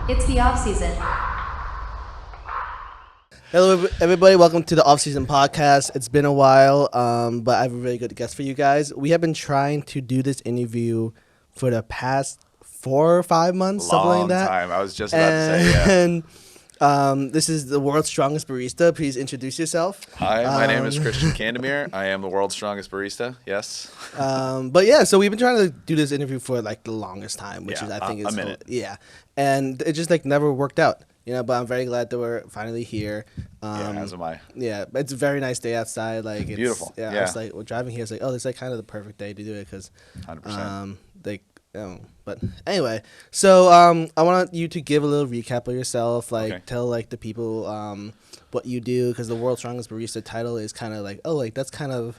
It's the off season. Hello, everybody. Welcome to the off-season podcast. It's been a while, but I have a really good guest for you guys. We have been trying to do this interview for the past 4 or 5 months, something like Long that. time. I was just about to say, yeah. And this is the world's strongest barista. Please introduce yourself. Hi, my name is Christian Candemir. I am the world's strongest barista. Yes. But yeah, so we've been trying to do this interview for like the longest time, which Yeah, is I think a is minute. yeah, and it just like never worked out. But I'm very glad that we're finally here. Yeah, as am I. Yeah, it's a very nice day outside. Like it's, Beautiful, Yeah, I yeah. was like, we're driving here. It's like, oh, it's like kind of the perfect day to do it because, 100%. like, but anyway, so I want you to give a little recap of yourself. Like, Okay. tell like the people what you do because the world's strongest barista title is kind of like, oh, like that's kind of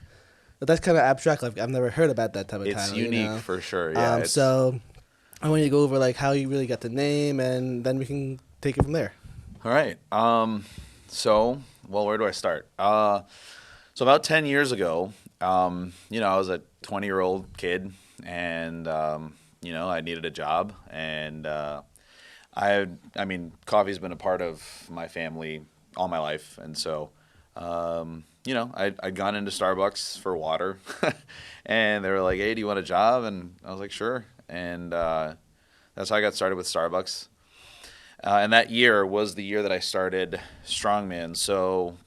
abstract. Like I've never heard about that type of It's title. unique for sure. Yeah. it's- So I want you to go over like how you really got the name, and then we can take it from there. All right. Well, where do I start? So about 10 years ago, I was a 20-year-old kid, and I needed a job, and coffee's been a part of my family all my life, and so, I'd gone into Starbucks for water, and they were like, "Hey, do you want a job?" And I was like, "Sure," and that's how I got started with Starbucks. And that year was the year that I started Strongman. So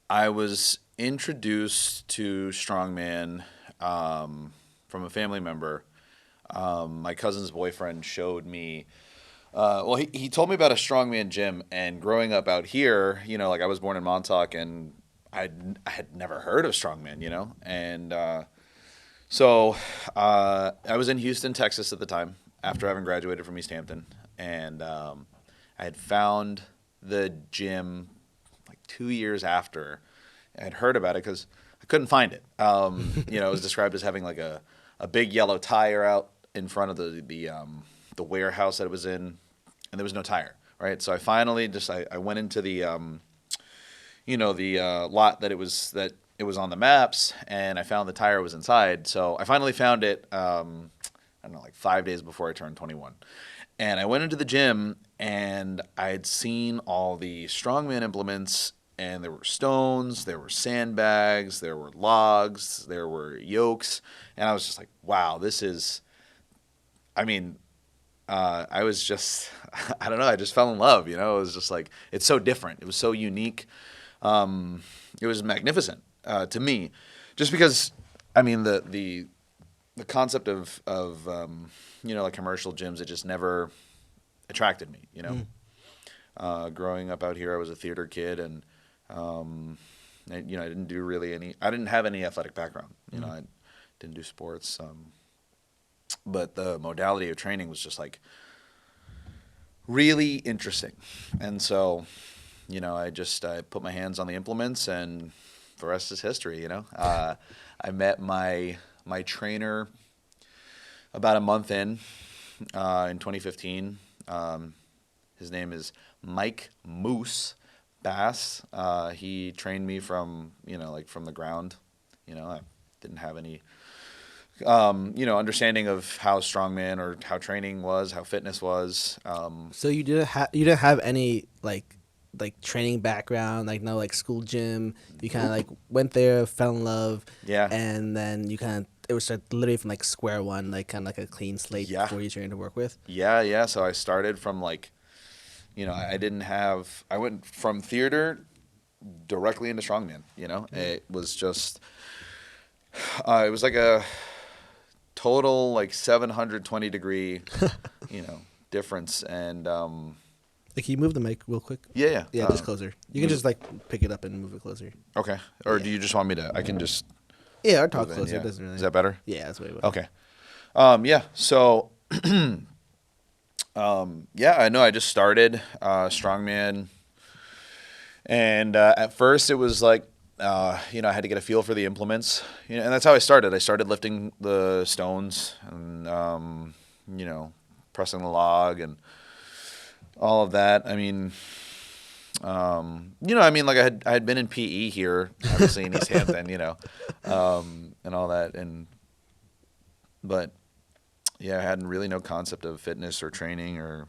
I was introduced to Strongman from a family member. My cousin's boyfriend showed me. He told me about a Strongman gym, and growing up out here, like I was born in Montauk, and I had never heard of Strongman, and I was in Houston, Texas at the time, after having graduated from East Hampton, and I had found the gym like 2 years after I had heard about it because I couldn't find it. It was described as having like a big yellow tire out in front of the warehouse that it was in, and there was no tire. Right, so I finally I went into the lot that it was on the maps, and I found the tire was inside. So I finally found it. I don't know, like 5 days before I turned 21. And I went into the gym, and I had seen all the strongman implements, and there were stones, there were sandbags, there were logs, there were yokes, and I was just like, wow, this is, I was just, I don't know, I just fell in love, It was just like, it's so different. It was so unique. It was magnificent to me, just because, the concept of like commercial gyms, it just never attracted me. Growing up out here, I was a theater kid, and I didn't have any athletic background. I didn't do sports, but the modality of training was just like really interesting, and so I put my hands on the implements, and the rest is history. I met my trainer about a month in 2015. His name is Mike Moose Bass. He trained me from from the ground. I didn't have any understanding of how strongman or how training was, how fitness was. So you didn't have any like training background, like no like school gym. You kind of like went there, fell in love, Yeah. and then you kind of it was like literally from like square one, like kind of like a clean slate Yeah. before you trained to work with. Yeah. So I started from I went from theater directly into strongman. It was just, it was like a total like 720 degree, difference. And Like, can you move the mic real quick? yeah. Yeah, just closer. You can just like pick it up and move it closer. Okay. Or Yeah. do you just want me to? I can just. Yeah, or talk move in, closer. yeah. It doesn't really. Is that better? Yeah, that's way better. Okay. Yeah. So, I know I just started strongman, and at first it was like, I had to get a feel for the implements, and that's how I started. I started lifting the stones and, pressing the log and all of that. Like I had been in PE here, obviously in East Hampton, and all that, but Yeah, I had really no concept of fitness or training or.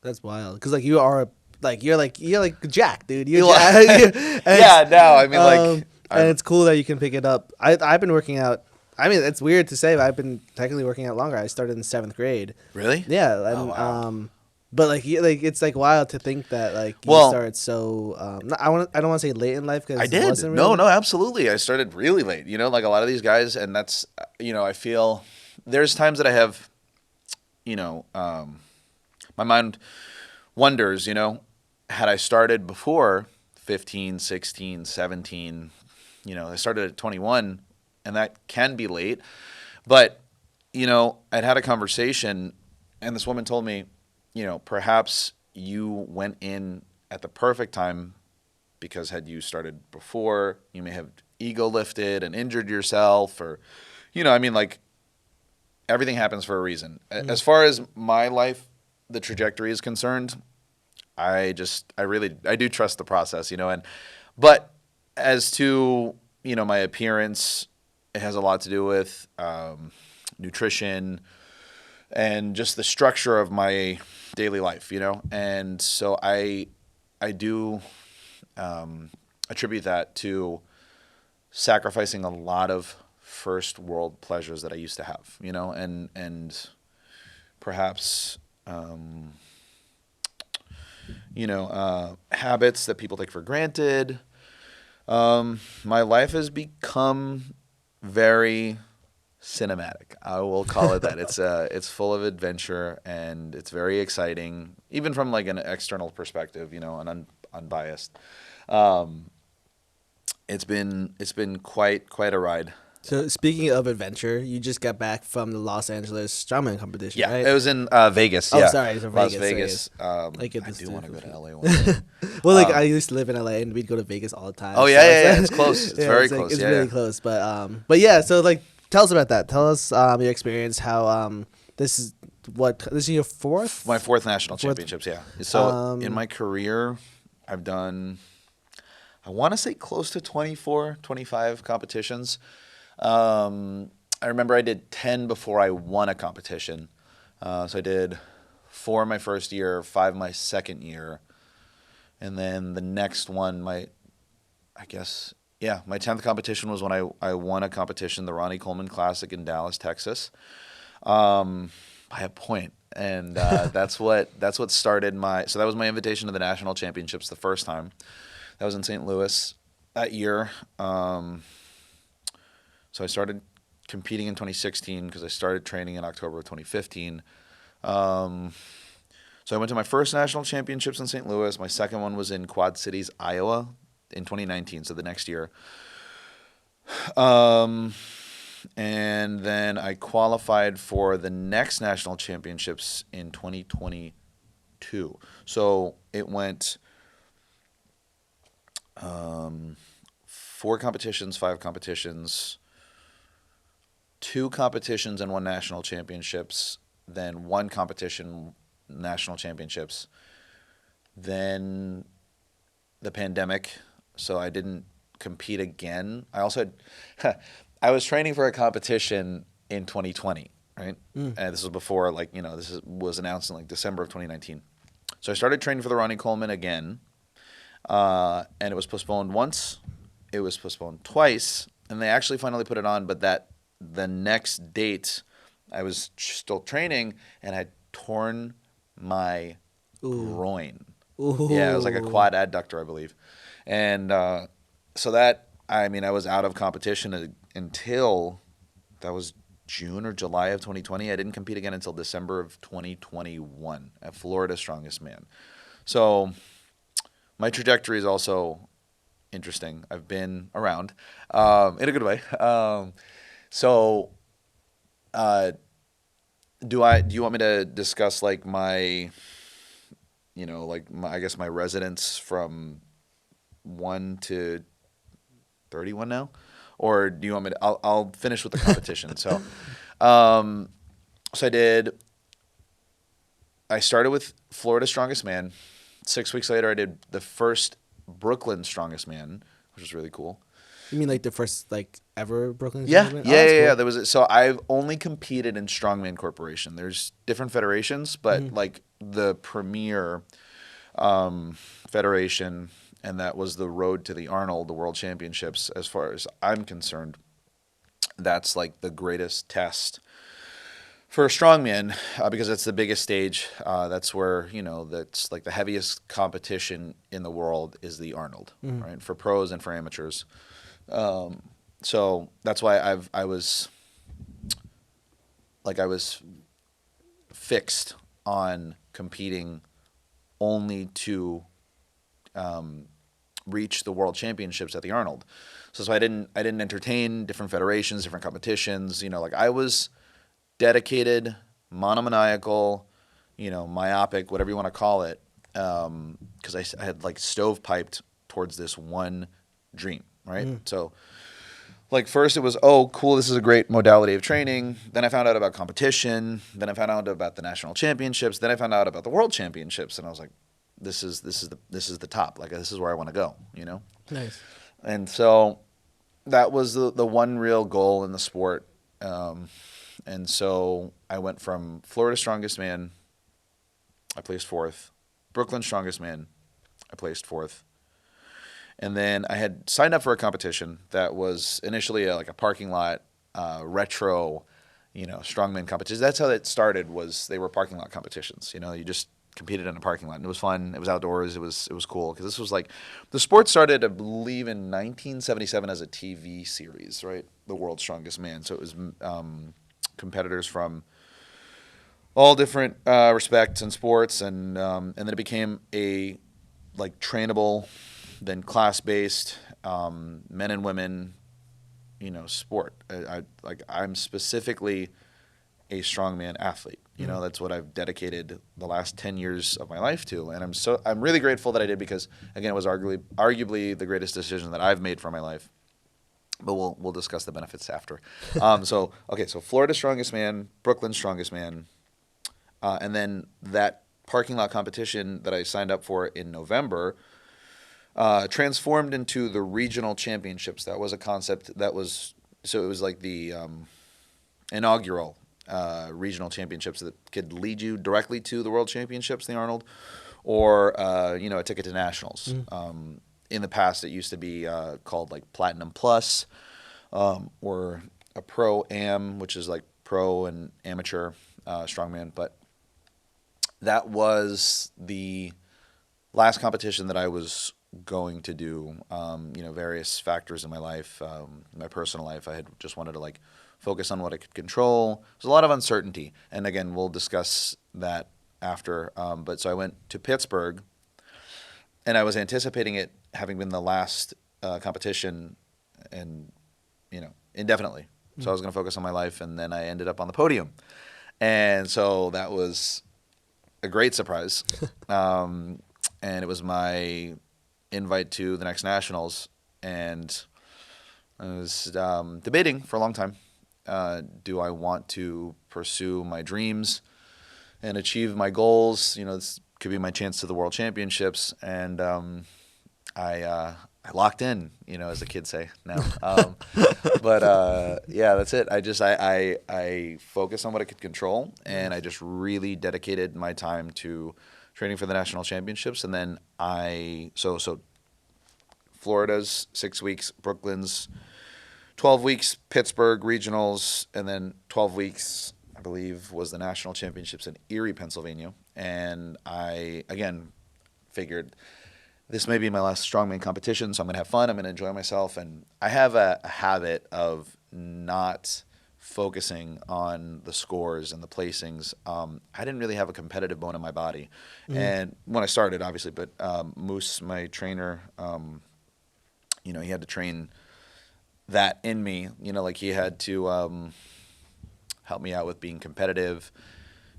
That's wild. Because like you are like you're like Jack, dude. You're Yeah, Jack. yeah, no, I mean, like, And I'm. it's cool that you can pick it up. I've been working out. I mean, it's weird to say, but I've been technically working out longer. I started in seventh grade. Really? Yeah, Oh, and wow. but like like it's like wild to think that like you Well, started so. I don't want to say late in life I because it did. wasn't No, really. no, absolutely. I started really late, like a lot of these guys. And that's, I feel there's times that I have, you know, um, my mind wonders, had I started before 15, 16, 17, I started at 21, and that can be late. But, I'd had a conversation, and this woman told me, perhaps you went in at the perfect time because had you started before, you may have ego lifted and injured yourself, or, I mean, like, everything happens for a reason. Mm. As far as my life, the trajectory is concerned, I do trust the process, but as to, my appearance, it has a lot to do with nutrition and just the structure of my daily life, and so I do attribute that to sacrificing a lot of first world pleasures that I used to have, and perhaps habits that people take for granted. My life has become very cinematic. I will call it that. It's full of adventure and it's very exciting, even from like an external perspective, and unbiased. Um, it's been quite a ride. So speaking of adventure, you just got back from the Los Angeles strongman competition, Yeah, right? it was in Vegas. Oh, Yeah, sorry, it's in Las Vegas. Vegas. I get I this do too want to go to confused. LA one day. Well, like I Um, used to live in LA and we'd go to Vegas all the oh time. yeah, So yeah, it's yeah. like, It's close. It's yeah, very it's like close. it's Yeah, really yeah. close. But yeah. So like, tell us about that. Tell us your experience. How this is your My fourth, fourth national fourth. championships. Yeah. So in Um, my career, I've done, I want to say close to 24, 25 competitions. I remember I did 10 before I won a competition. So I did 4 my first year, 5 my second year, and then the next one, I guess, yeah, my 10th competition was when I won a competition, the Ronnie Coleman Classic in Dallas, Texas, by a point. And that's what started so that was my invitation to the national championships the first time. That was in St. Louis that year. So I started competing in 2016 because I started training in October of 2015. Um, so I went to my first national championships in St. Louis. My second one was in Quad Cities, Iowa, in 2019, so the next year. Um, and then I qualified for the next national championships in 2022. So it went 4 competitions, 5 competitions, 2 competitions, and 1 national championships. Then 1 competition, national championships. Then the pandemic, so I didn't compete again. I also had, I was training for a competition in 2020, right? mm, And this was before, like, was announced in like December of 2019. So I started training for the Ronnie Coleman again, and it was postponed once, it was postponed twice, and they actually finally put it on. But the next date, I was still training and had torn my ooh, groin. Yeah, it was like a ooh. quad adductor, I believe. And so that, I mean, I was out of competition until that was June or July of 2020. I didn't compete again until December of 2021 at Florida Strongest Man. So my trajectory is also interesting. I've been around in a good way. So uh, do you want me to discuss like I guess my residence from 1 to 31 now, or do you want me to? I'll finish with the competition. Um, so I started with Florida Strongest Man. 6 weeks later, I did the first Brooklyn Strongest Man, which was really cool. You mean like the first like ever Brooklyn Yeah, Strongman? Oh, yeah, that's yeah, yeah. cool. There was so I've only competed in Strongman Corporation. There's different federations, but Mm-hmm. like the premier federation, and that was the road to the Arnold, the World Championships. As far as I'm concerned, that's like the greatest test for a strongman because it's the biggest stage. That's where that's like the heaviest competition in the world is the Arnold, Mm-hmm. right? For pros and for amateurs. So that's why I was fixed on competing only to reach the world championships at the Arnold. So I didn't entertain different federations, different competitions. Like I was dedicated, monomaniacal, myopic, whatever you want to call it, because I had like stovepiped towards this one dream, right? Mm-hmm. So like first it was, oh cool, this is a great modality of training. Then I found out about competition. Then I found out about the national championships. Then I found out about the world championships, and I was like, this is the top. Like this is where I want to go. Nice. And so that was the one real goal in the sport. And so I went from Florida Strongest Man, I placed fourth. Brooklyn Strongest Man, I placed fourth. And then I had signed up for a competition that was initially like a parking lot retro, strongman competition. That's how it started. Was they were parking lot competitions. You just competed in a parking lot, and it was fun. It was outdoors. It was cool because this was like the sport started, I believe, in 1977 as a TV series, right? The World's Strongest Man. So it was competitors from all different respects and sports, and then it became a like trainable, then class based, men and women, sport. I'm specifically a strongman athlete. Mm-hmm. That's what I've dedicated the last 10 years of my life to, and I'm really grateful that I did because again it was arguably the greatest decision that I've made for my life. But we'll discuss the benefits after. So okay, so Florida Strongest Man, Brooklyn Strongest Man, and then that parking lot competition that I signed up for in November transformed into the regional championships. That was a concept that was so it was like the inaugural regional championships that could lead you directly to the world championships, the Arnold, or a ticket to nationals. Mm-hmm. In the past, it used to be called like Platinum Plus, or a Pro Am, which is like pro and amateur strongman. But that was the last competition that I was going to do. Various factors in my life, my personal life, I had just wanted to like focus on what I could control. There's a lot of uncertainty, and again, we'll discuss that after. But so I went to Pittsburgh, and I was anticipating it having been the last competition, and indefinitely. So I was going to focus on my life, and then I ended up on the podium, and so that was a great surprise. And it was my invite to the next nationals, and I was debating for a long time. Do I want to pursue my dreams and achieve my goals? This could be my chance to the World Championships, and I locked in, as the kids say now. But yeah, that's it. I focused on what I could control, and I just really dedicated my time to training for the national championships. And then so Florida's 6 weeks, Brooklyn's 12 weeks, Pittsburgh regionals, and then 12 weeks, I believe, was the national championships in Erie, Pennsylvania. And I, again, figured this may be my last strongman competition, so I'm going to have fun. I'm going to enjoy myself. And I have a habit of not focusing on the scores and the placings. I didn't really have a competitive bone in my body. Mm-hmm. And when I started, obviously, but Moose, my trainer, he had to train that in me. Like he had to help me out with being competitive.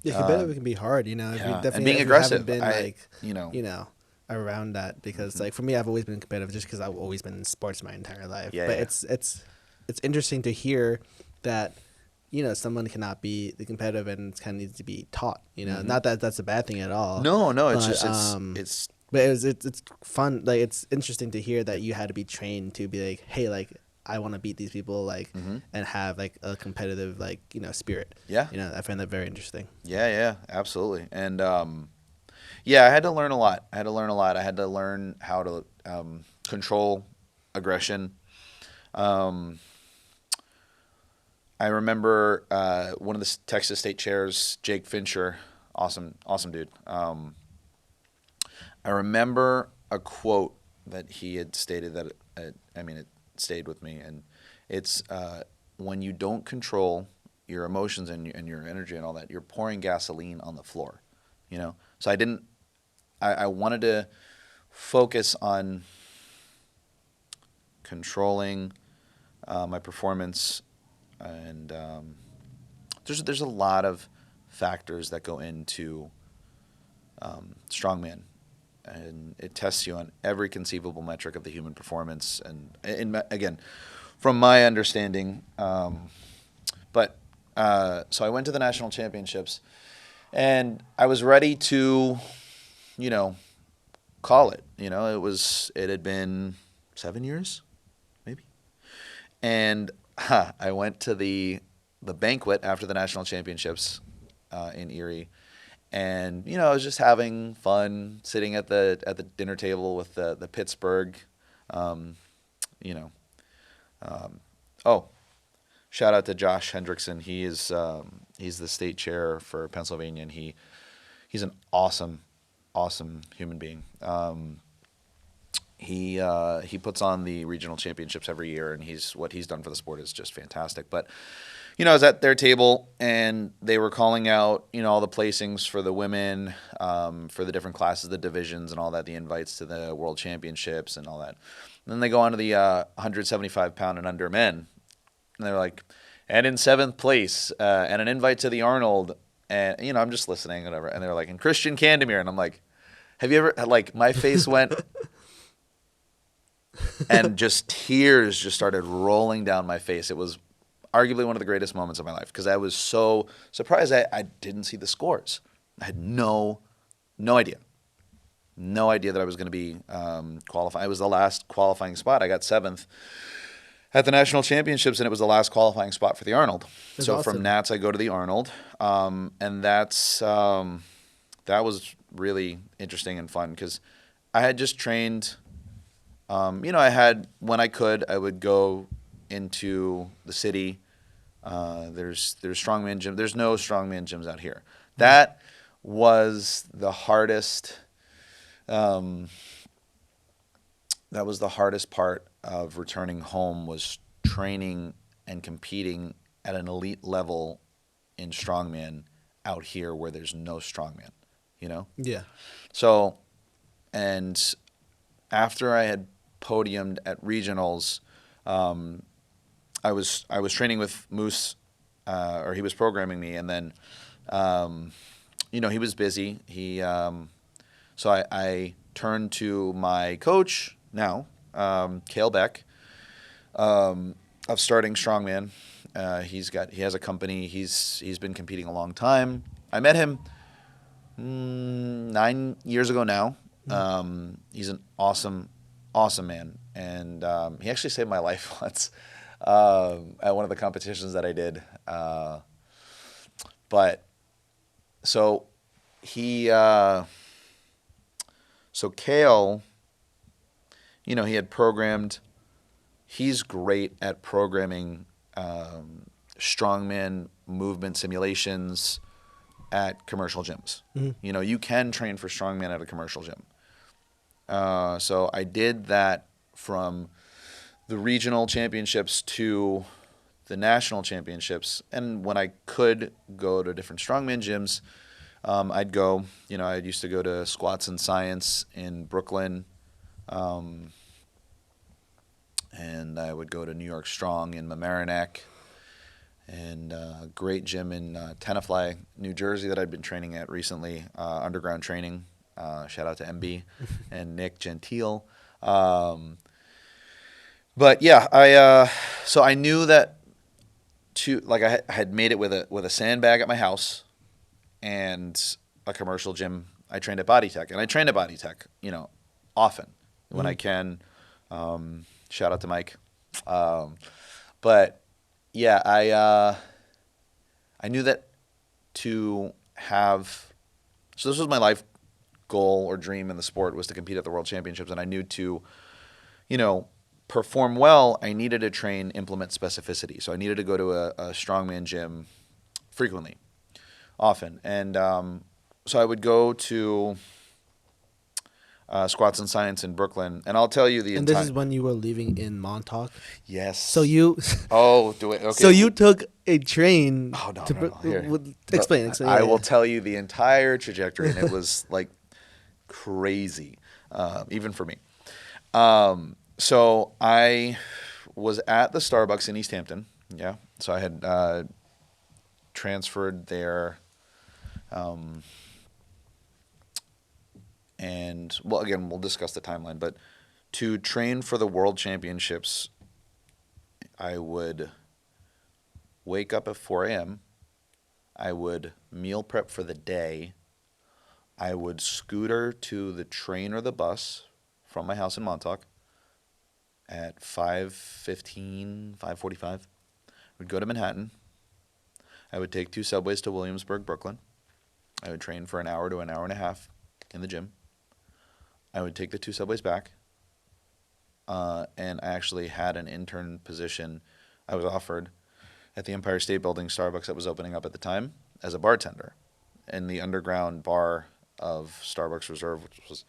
Yeah, competitive can be hard, If you Yeah, definitely and being if you aggressive. haven't been like, you know, around that because like for me, I've always been competitive just because I've always been in sports my entire life. Yeah, but yeah. it's interesting to hear that someone cannot be the competitive and it kind of needs to be taught. Not that that's a bad thing at all. no, it's but, just it's But it's fun. Like it's interesting to hear that you had to be trained to be like, hey, like I want to beat these people, like, Hmm. and have like a competitive like spirit. Yeah. I find that very interesting. Yeah, yeah, absolutely. And yeah, I had to learn a lot. I had to learn a lot. I had to learn how to control aggression. Um, I remember one of the Texas State chairs, Jake Fincher, awesome, awesome dude. I remember a quote that he had stated that I mean it stayed with me, and it's when you don't control your emotions and your energy and all that, you're pouring gasoline on the floor. So I didn't. I wanted to focus on controlling my performance, and there's a lot of factors that go into strongman, and it tests you on every conceivable metric of the human performance. And again, from my understanding, but so I went to the national championships, and I was ready to, you know, call it. It had been 7 years, maybe, and I went to the banquet after the national championships in Erie, and I was just having fun sitting at the dinner table with the Pittsburgh, um, you know. Oh, shout out to Josh Hendrickson. He's the state chair for Pennsylvania, and he's an awesome, awesome human being. He puts on the regional championships every year, and what he's done for the sport is just fantastic. But I was at their table, and they were calling out all the placings for the women, for the different classes, the divisions, and all that, the invites to the world championships and all that. And then they go on to the 175 pound and under men, and they're like, and in seventh place, and an invite to the Arnold, and I'm just listening, whatever. And they're like, and Christian Candemir, and I'm like, have you ever like my face went and just tears just started rolling down my face. It was arguably one of the greatest moments of my life because I was so surprised. I didn't see the scores. I had no idea. No idea that I was going to be qualifying. It was the last qualifying spot. I got seventh at the national championships, and it was the last qualifying spot for the Arnold. That's So awesome. from Nats, I go to the Arnold, and that was really interesting and fun because I had just trained. I had when I could, I would go into the city. There's strongman gym. There's no strongman gyms out here. That was the hardest. Um, that was the hardest part of returning home was training and competing at an elite level in strongman out here where there's no strongman. You know. Yeah. So, and after I had podiumed at regionals, um, I was training with Moose, or he was programming me, and then, he was busy. So I turned to my coach now, Cale Beck, of starting strongman. He has a company. He's been competing a long time. I met him 9 years ago now. He's an awesome, awesome man, and he actually saved my life once at one of the competitions that I did. But so he, so Kale, he had programmed. He's great at programming strongman movement simulations at commercial gyms. You can train for strongman at a commercial gym. So I did that from the regional championships to the national championships. And when I could go to different strongman gyms, I'd go. I used to go to Squats and Science in Brooklyn, and I would go to New York Strong in Mamaroneck, and a great gym in Tenafly, New Jersey that I'd been training at recently, underground training. Shout out to MB and Nick Gentile. But yeah, so I knew that I had made it with a sandbag at my house and a commercial gym I trained at Body Tech, and I train at Body Tech, often when I Mm. can. Shout out to Mike. Um, but yeah, I knew that to have. So this was my life goal or dream in the sport, was to compete at the World Championships, and I knew to, you know, perform well, I needed to train implement specificity. So I needed to go to a strongman gym frequently, often, and so I would go to Squats and Science in Brooklyn, and I'll tell you the And this entire. is when you were living in Montauk. So Yes. you, Oh, do it. so Okay. you took a train Oh, no, to no, no. Here, bro, explain. Explain. I Yeah, will yeah. tell you the entire trajectory, and it was like crazy, even for me. So I was at the Starbucks in East Hampton. Yeah. So I had transferred there, um, and well, again, we'll discuss the timeline. But to train for the World Championships, I would wake up at 4 a.m. I would meal prep for the day. I would scooter to the train or the bus from my house in Montauk at 5:15, 5:45. We'd go to Manhattan. I would take two subways to Williamsburg, Brooklyn. I would train for an hour to an hour and a half in the gym. I would take the two subways back, and I actually had an intern position I was offered at the Empire State Building Starbucks that was opening up at the time as a bartender in the underground bar of Starbucks Reserve, which was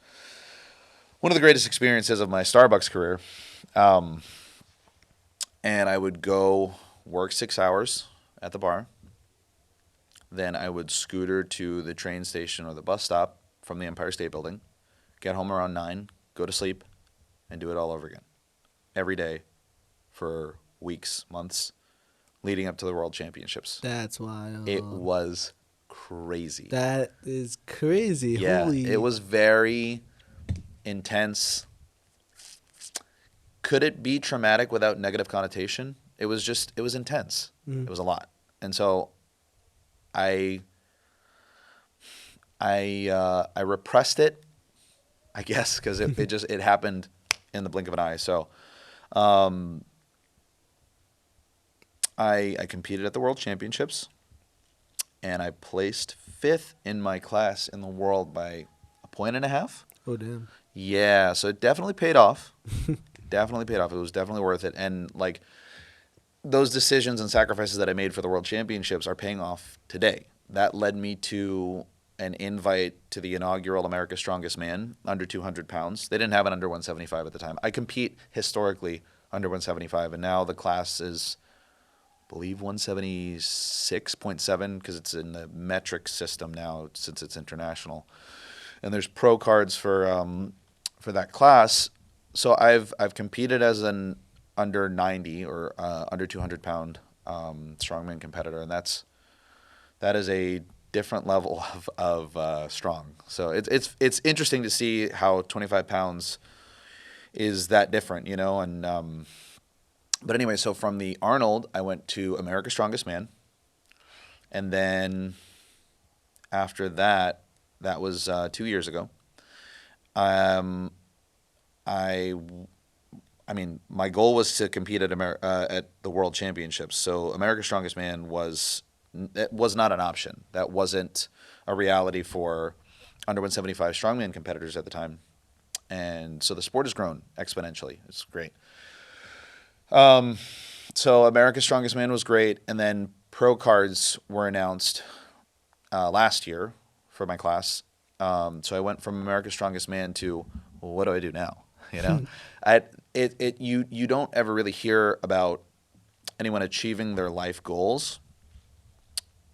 one of the greatest experiences of my Starbucks career. Um, and I would go work 6 hours at the bar. Then I would scooter to the train station or the bus stop from the Empire State Building, get home around 9, go to sleep, and do it all over again. Every day for weeks, months, leading up to the World Championships. That's wild. It was crazy. That is crazy. Yeah, Holy. it was very intense. Could it be traumatic without negative connotation? It was intense. It was a lot. And so I I repressed it, I guess, because it happened in the blink of an eye. So um, I competed at the World Championships, and I placed fifth in my class in the world by a point and a half. Oh damn. Yeah, so it definitely paid off. Definitely paid off. It was definitely worth it. And like those decisions and sacrifices that I made for the World Championships are paying off today. That led me to an invite to the inaugural America's Strongest Man under 200 pounds. They didn't have an under 175 at the time. I compete historically under 175, and now the class is, I believe, 176.7 because it's in the metric system now since it's international. And there's pro cards for that class. So I've competed as an under 90 or under 200 pound strongman competitor, and that is a different level of strong. So it's interesting to see how 25 pounds is that different, And but anyway, so from the Arnold, I went to America's Strongest Man, and then after that, that was 2 years ago. Um, I I mean, my goal was to compete at the World Championships. So America's Strongest Man it was not an option. That wasn't a reality for under 175 strongman competitors at the time. And so the sport has grown exponentially. It's great. So America's Strongest Man was great, and then pro cards were announced last year for my class. So I went from America's Strongest Man to, well, what do I do now? You know, you don't ever really hear about anyone achieving their life goals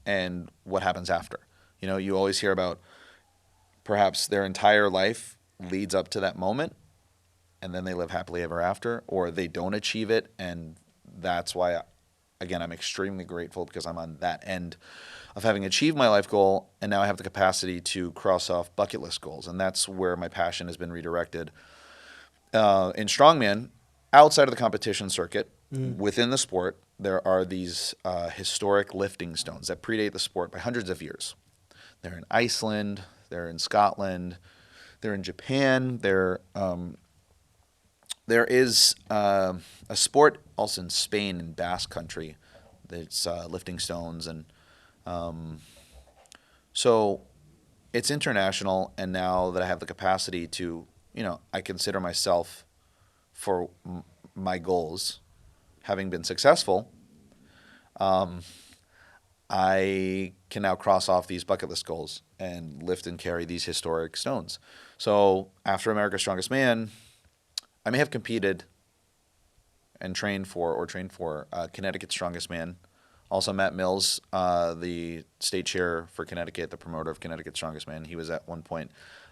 and what happens after. You always hear about perhaps their entire life leads up to that moment, and then they live happily ever after, or they don't achieve it, and that's why, again, I'm extremely grateful because I'm on that end of having achieved my life goal, and now I have the capacity to cross off bucket list goals, and that's where my passion has been redirected. In strongman, outside of the competition circuit, within the sport, there are these historic lifting stones that predate the sport by hundreds of years. They're in Iceland, They're in Scotland. They're in Japan. There is a sport also in Spain in Basque Country. It's lifting stones, and so it's international. And now that I have the capacity to, I consider myself for my goals, having been successful, I can now cross off these bucket list goals and lift and carry these historic stones. So after America's Strongest Man, I may have competed and trained for Connecticut's Strongest Man. Also, Matt Mills, the state chair for Connecticut, the promoter of Connecticut's Strongest Man, he was at one point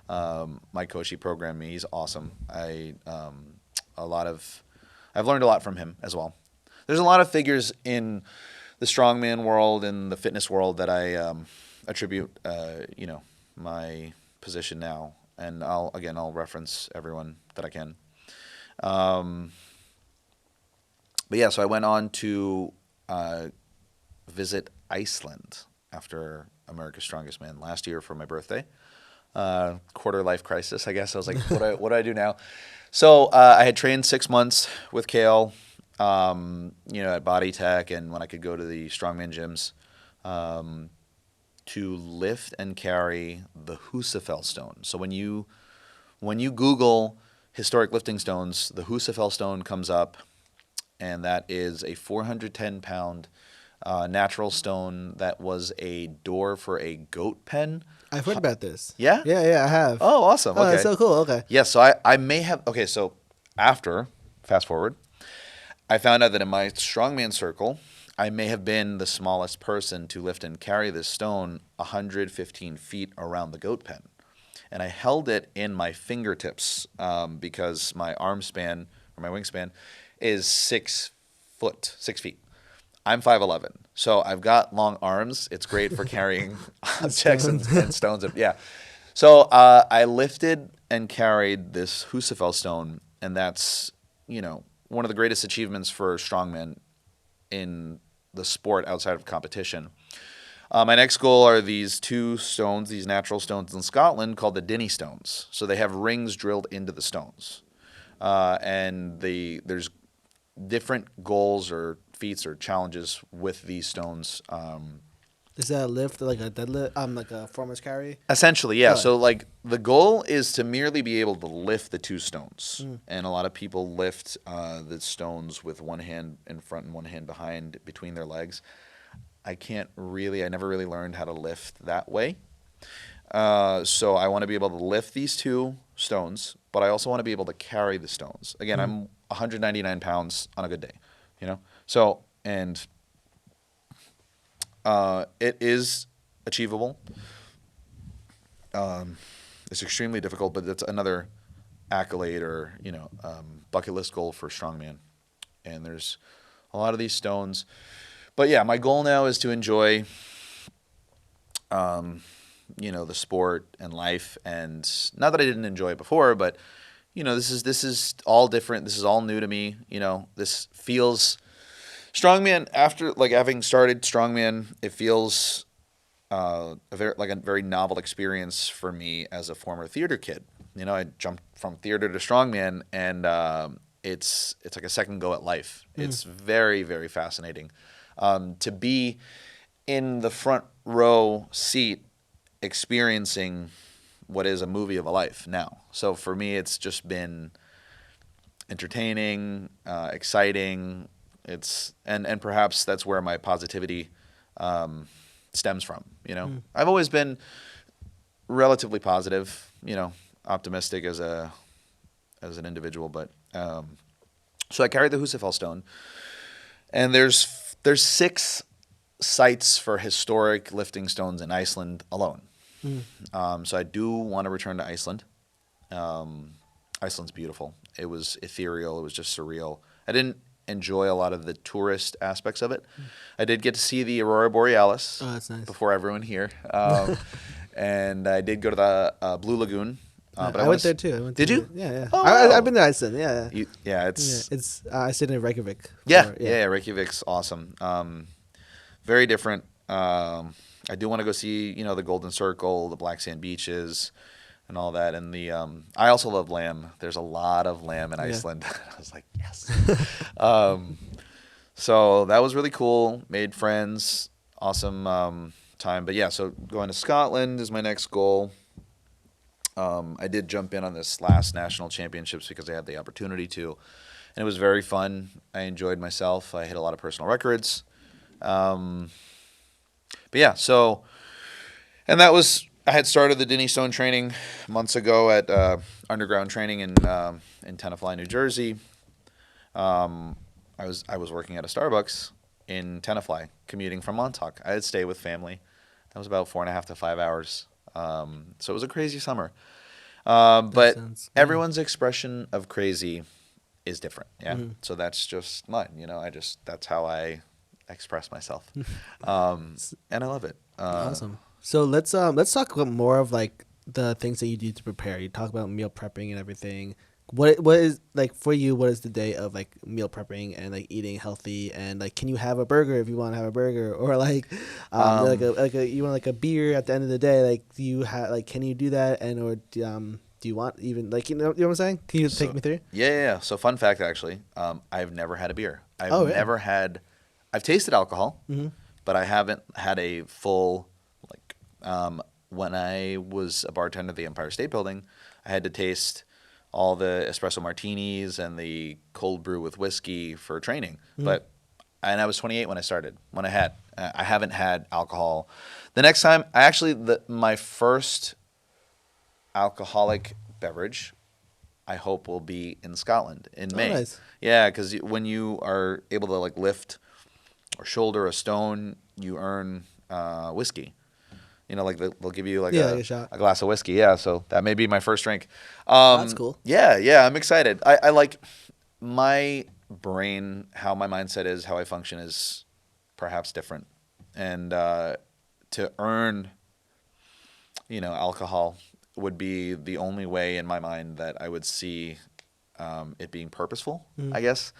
my coach. He programmed me. He's awesome. I've learned a lot from him as well. There's a lot of figures in the strongman world and the fitness world that I attribute, my position now, and I'll reference everyone that I can. But yeah, so I went on to visit Iceland after America's Strongest Man last year for my birthday. Quarter life crisis, I guess. I was like, what do I do now? So I had trained 6 months with Kale, at Body Tech, and when I could go to the strongman gyms, to lift and carry the Husafell stone. So when you Google historic lifting stones, the Husafell stone comes up, and that is a 410-pound natural stone that was a door for a goat pen. I've heard about this. Yeah? Yeah, I have. Oh, awesome. Oh, Okay. that's so cool. Okay. Yeah, so I may have. Okay, so fast forward, I found out that in my strongman circle, I may have been the smallest person to lift and carry this stone 115 feet around the goat pen. And I held it in my fingertips because my arm span, or my wingspan, is 6 feet. I'm 5'11", so I've got long arms. It's great for carrying objects and stones. Yeah. So I lifted and carried this Husafell stone, and that's, one of the greatest achievements for strongmen in the sport outside of competition. My next goal are these 2 stones, these natural stones in Scotland called the Dinnie stones. So they have rings drilled into the stones. And there's different goals or feats or challenges with these stones. Is that a lift, like a deadlift, like a former's carry? Essentially, yeah. Oh. So like the goal is to merely be able to lift the 2 stones. And a lot of people lift the stones with one hand in front and one hand behind between their legs. I never really learned how to lift that way. So I want to be able to lift these 2 stones, but I also want to be able to carry the stones. Again, I'm 199 pounds on a good day, So, and it is achievable. It's extremely difficult, but it's another accolade or, bucket list goal for strongman. And there's a lot of these stones. But yeah, my goal now is to enjoy, the sport and life. And not that I didn't enjoy it before, but, this is all different. This is all new to me. This feels strongman after having started strongman. It feels a very novel experience for me as a former theater kid. I jumped from theater to strongman, and it's like a second go at life. It's very, very fascinating. To be in the front row seat experiencing what is a movie of a life now. So for me, it's just been entertaining, exciting. And perhaps that's where my positivity stems from. I've always been relatively positive, optimistic as an individual. But so I carried the Husafell stone, and there's 6 sites for historic lifting stones in Iceland alone. So I do want to return to Iceland. Iceland's beautiful. It was ethereal. It was just surreal. I didn't enjoy a lot of the tourist aspects of it. I did get to see the Aurora Borealis. Oh, that's nice. Before everyone here. And I did go to the Blue Lagoon. But I went there too. Did you? Yeah. Oh, wow. I've been to Iceland. Yeah. It's I stayed in Reykjavik. Yeah, Reykjavik's awesome. Very different. I I do want to go see, the Golden Circle, the Black Sand Beaches, and all that. And I also love lamb. There's a lot of lamb in Yeah. Iceland. I was like, yes. um, so that was really cool. Made friends. Awesome time. But yeah, so going to Scotland is my next goal. I did jump in on this last national championships because I had the opportunity to, and it was very fun. I enjoyed myself. I hit a lot of personal records. Um, but yeah, so, and that was, I had started the Denny Stone training months ago at underground training in Tenafly, New Jersey. I was working at a Starbucks in Tenafly, commuting from Montauk. I had stay with family. That was about 4.5 to 5 hours. So it was a crazy summer. Makes But sense. Yeah. everyone's expression of crazy is different. Yeah. Mhm. So that's just mine. That's how I express myself. And I love it. Awesome. So let's talk about more of like the things that you do to prepare. You talk about meal prepping and everything. What is like for you? What is the day of like meal prepping and like eating healthy and like can you have a burger if you want to have a burger or like you want like a beer at the end of the day? Like do you have like can you do that and or do you want even like you know what I'm saying? Can you take So, me through? yeah. So fun fact, actually, I've never had a beer. Oh yeah. I've tasted alcohol, Mm-hmm. but I haven't had a full, like, when I was a bartender at the Empire State Building, I had to taste all the espresso martinis and the cold brew with whiskey for training. Mm-hmm. And I was 28 when I started, I haven't had alcohol. The next time, my first alcoholic beverage, I hope will be in Scotland in Oh May. nice. Yeah, because when you are able to like lift or shoulder a stone, you earn whiskey. Like they'll give you like Yeah, like a shot. a glass of whiskey. Yeah, so that may be my first drink. That's cool. Yeah, I'm excited. I like my brain, how my mindset is, how I function is perhaps different, and to earn, alcohol would be the only way in my mind that I would see it being purposeful, Mm-hmm. I guess.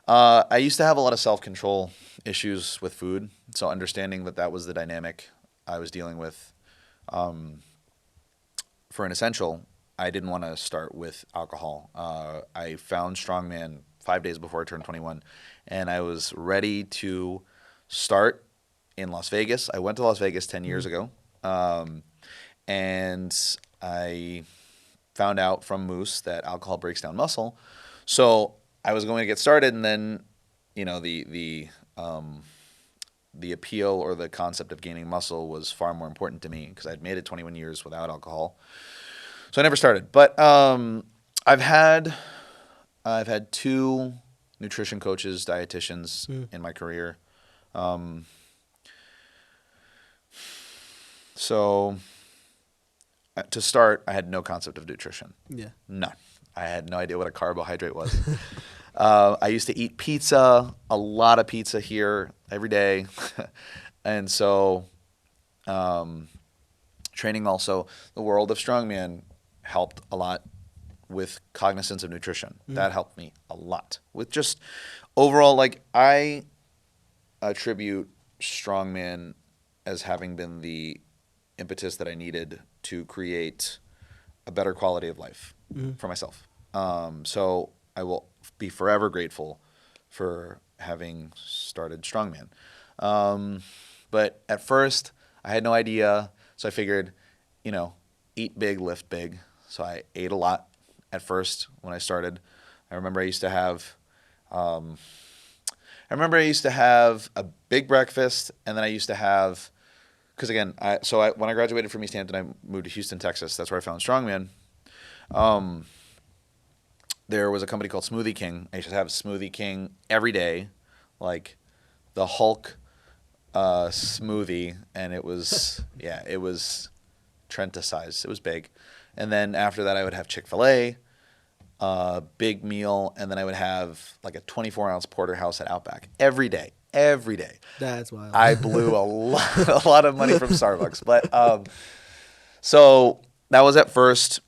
I used to have a lot of self-control issues with food, so understanding that was the dynamic I was dealing with for an essential, I didn't want to start with alcohol. I found Strongman 5 days before I turned 21, and I was ready to start in Las Vegas. I went to Las Vegas 10 years ago, and I found out from Moose that alcohol breaks down muscle. So I was going to get started, and then, the appeal or the concept of gaining muscle was far more important to me because I'd made it 21 years without alcohol. So I never started. But I've had two nutrition coaches, dietitians in my career. So to start, I had no concept of nutrition. Yeah. None. I had no idea what a carbohydrate was. I used to eat pizza, a lot of pizza here every day. And so training also, the world of strongman helped a lot with cognizance of nutrition. That helped me a lot. With just overall, like I attribute strongman as having been the impetus that I needed to create a better quality of life for myself. So I will be forever grateful for having started Strongman. But at first, I had no idea. So I figured, eat big, lift big. So I ate a lot at first when I started. I remember I used to have a big breakfast, and then I used to have, because again, when I graduated from East Hampton, I moved to Houston, Texas. That's where I found Strongman. There was a company called Smoothie King. I used to have Smoothie King every day, like the Hulk smoothie, and it was it was Trenta size. It was big. And then after that, I would have Chick-fil-A, big meal, and then I would have like a 24-ounce porterhouse at Outback every day. Every day. That's wild. I blew a lot of money from Starbucks, but so that was at first,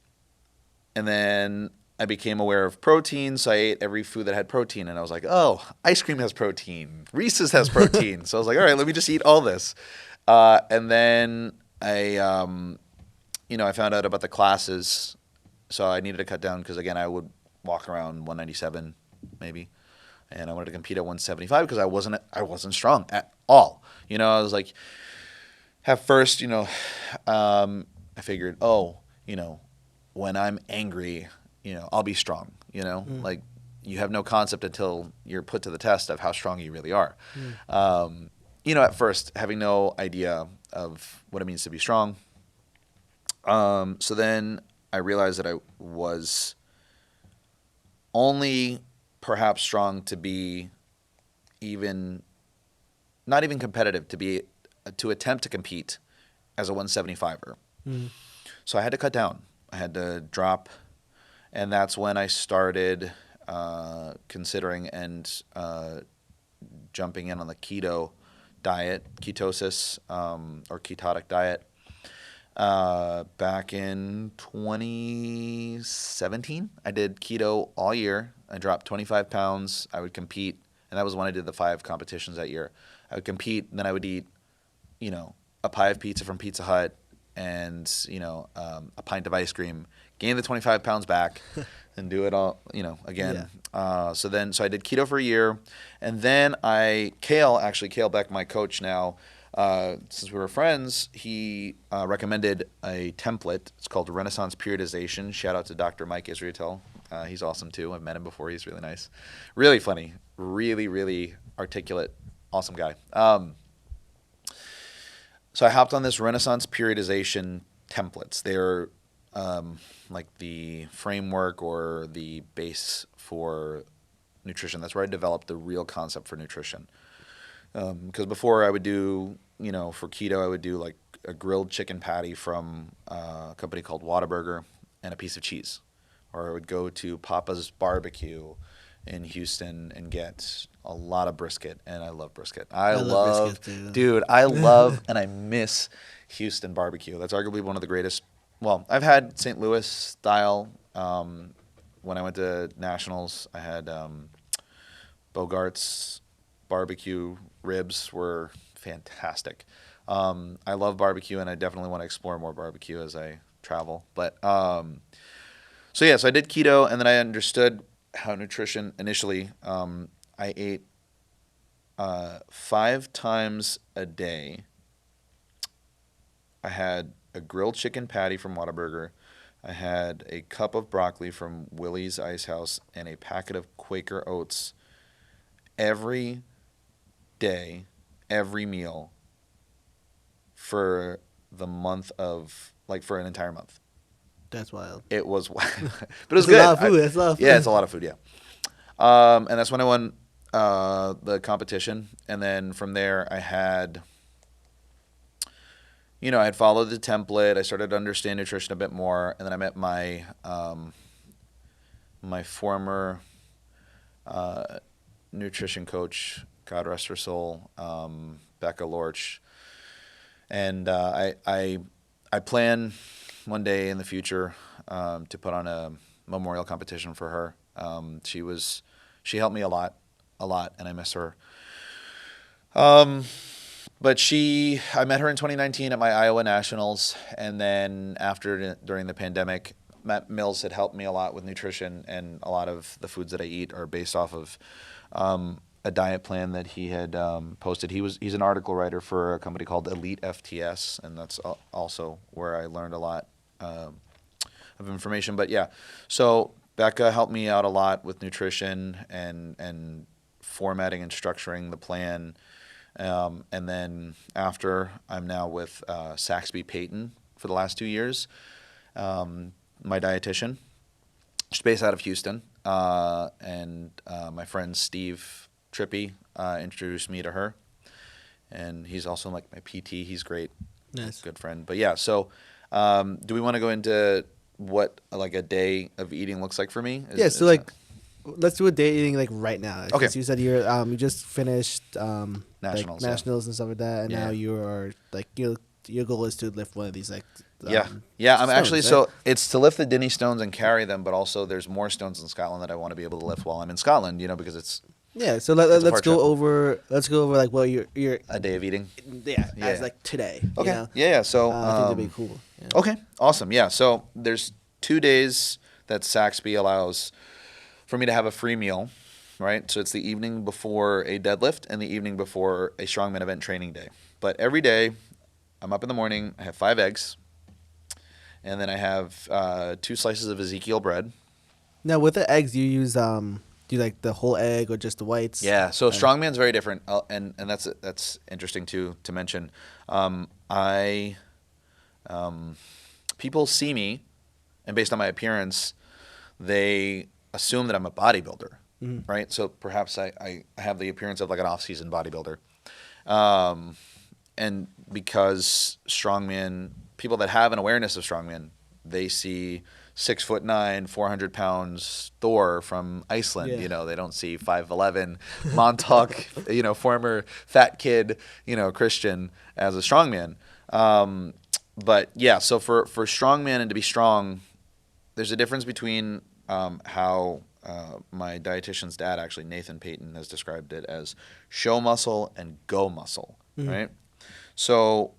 and then I became aware of protein, so I ate every food that had protein, and I was like, oh, ice cream has protein, Reese's has protein, so I was like, all right, let me just eat all this. And then I found out about the classes, so I needed to cut down because again I would walk around 197 maybe, and I wanted to compete at 175 because I wasn't strong at all. I was like, at first, I figured, oh, when I'm angry, I'll be strong. Like you have no concept until you're put to the test of how strong you really are. At first, having no idea of what it means to be strong. So then I realized that I was only perhaps strong to be even, not even competitive, to attempt to compete as a 175er. So I had to cut down. I had to drop, and that's when I started considering and jumping in on the keto diet, ketosis, or ketotic diet. Back in 2017, I did keto all year. I dropped 25 pounds. I would compete, and that was when I did the 5 competitions that year. I would compete, and then I would eat, a pie of pizza from Pizza Hut and, a pint of ice cream, gain the 25 pounds back, and do it all, again. Yeah. So I did keto for a year, and then Kale Beck, my coach now, since we were friends, he recommended a template. It's called Renaissance Periodization. Shout out to Dr. Mike Israetel. He's awesome too. I've met him before. He's really nice. Really funny. Really, really articulate. Awesome guy. So I hopped on this Renaissance Periodization templates. They're like the framework or the base for nutrition. That's where I developed the real concept for nutrition. Because before I would do, for keto, I would do like a grilled chicken patty from a company called Whataburger and a piece of cheese. Or I would go to Papa's Barbecue in Houston and get a lot of brisket. And I love brisket. I love brisket too. Dude, I love and I miss Houston barbecue. That's arguably one of the greatest. Well, I've had St. Louis style. When I went to Nationals, I had Bogart's barbecue ribs were fantastic. I love barbecue, and I definitely want to explore more barbecue as I travel. But so I did keto, and then I understood how nutrition initially. I ate 5 times a day. I had a grilled chicken patty from Whataburger. I had a cup of broccoli from Willie's Ice House and a packet of Quaker Oats every day, every meal for the month of, for an entire month. That's wild. It was wild. But it was That's good. a lot of food. That's a lot of food. Yeah, it's a lot of food, yeah. And that's when I won the competition. And then from there, I had followed the template. I started to understand nutrition a bit more. And then I met my my former nutrition coach, God rest her soul, Becca Lorch. And I plan one day in the future to put on a memorial competition for her. She helped me a lot, and I miss her. But I met her in 2019 at my Iowa Nationals, and then during the pandemic, Matt Mills had helped me a lot with nutrition, and a lot of the foods that I eat are based off of a diet plan that he had posted. He's an article writer for a company called Elite FTS, and that's also where I learned a lot of information. But yeah, so Becca helped me out a lot with nutrition and formatting and structuring the plan. And then after, I'm now with Saxby Payton for the last 2 years, my dietitian. She's based out of Houston, and my friend Steve Trippy introduced me to her, and he's also like my PT. He's great, Nice. good friend. But yeah, so do we want to go into what like a day of eating looks like for me? Let's do a day eating right now. Okay. You said you just finished Nationals, nationals and stuff like that, and Yeah. now you are your goal is to lift one of these I'm stones, actually right? so it's to lift the Dinny stones and carry them, but also there's more stones in Scotland that I want to be able to lift while I'm in Scotland, because it's Yeah. So It's a let's pork chop. go over like what your A day of eating. as Yeah. like today. You Okay. know, Yeah. Yeah. So, I think that'd be cool. Yeah. okay. Awesome. Yeah. So there's 2 days that Saxby allows for me to have a free meal, right? So it's the evening before a deadlift and the evening before a strongman event training day. But every day, I'm up in the morning. I have 5 eggs, and then I have 2 slices of Ezekiel bread. Now with the eggs, you use do you like the whole egg or just the whites? Yeah. So strongman's very different, and that's interesting too to mention. I People see me, and based on my appearance, they assume that I'm a bodybuilder, Mhm. right? So perhaps I have the appearance of like an off-season bodybuilder. Um, and because strongman, people that have an awareness of strongman, they see 6'9", 400 pounds Thor from Iceland. Yeah. They don't see 5'11" Montauk, former fat kid, Christian as a strongman. But yeah, so for strongman and to be strong, there's a difference between how my dietitian's dad, actually Nathan Payton, has described it as show muscle and go muscle, Mhm. right? So